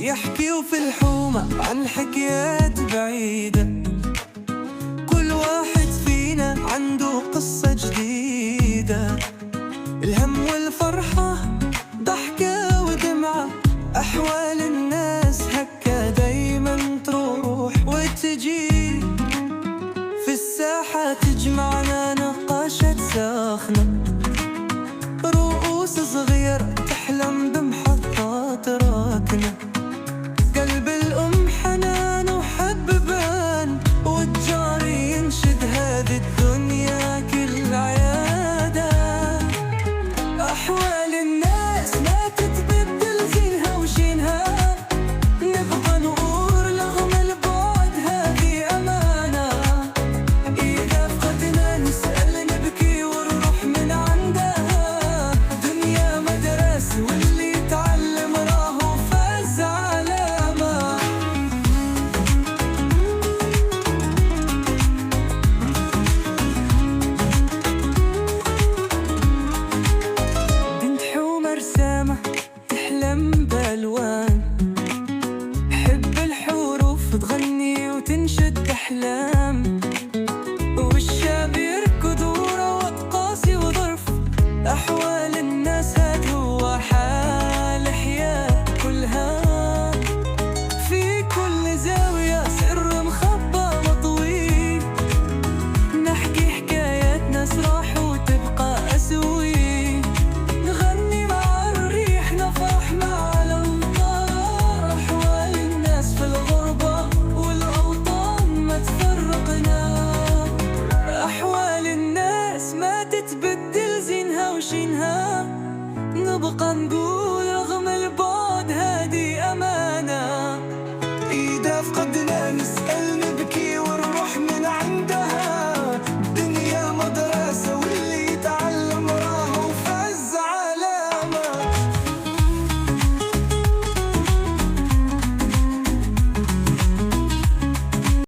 يحكيوا في الحومة عن حكايات بعيدة. كل واحد فينا عنده قصة جديدة، الهم والفرحة، ضحكة ودمعة، أحوال الناس هكا دايما تروح وتجي. في الساحة تجمعنا نقاشات ساخنة، رؤوس صغيرة تحلم بمحطات راكنة. قلب الأم حنان وحب بان، والجاري ينشد هذه الدنيا كل عيادة. أحوال الناس ما تتبدل زينها وشينها، نبغى نقول رغم البعد هذه أمانة. إذا فقدنا نسأل نبكي ونروح من عندها، دنيا مدرسة واللي يتعلم راهو فاز علامة. بنت حومة رسامة تحلم بألوان، حب الحروف تغني وتنشد أحلام، والشاب يركض ورا قاسي وظرف. أحوال الناس هاد هو حال حياة كلها، في كل زاوية سر مخبى مطوي. نحكي حكايات ناس راحوا وتبقى أسوي، نغني مع الريح نفرح مع الأمطار. أحوال الناس في الغربة والأوطان ما تفرقنا، أحوال الناس ما تتبدل زينها وشينها، نبقى نقول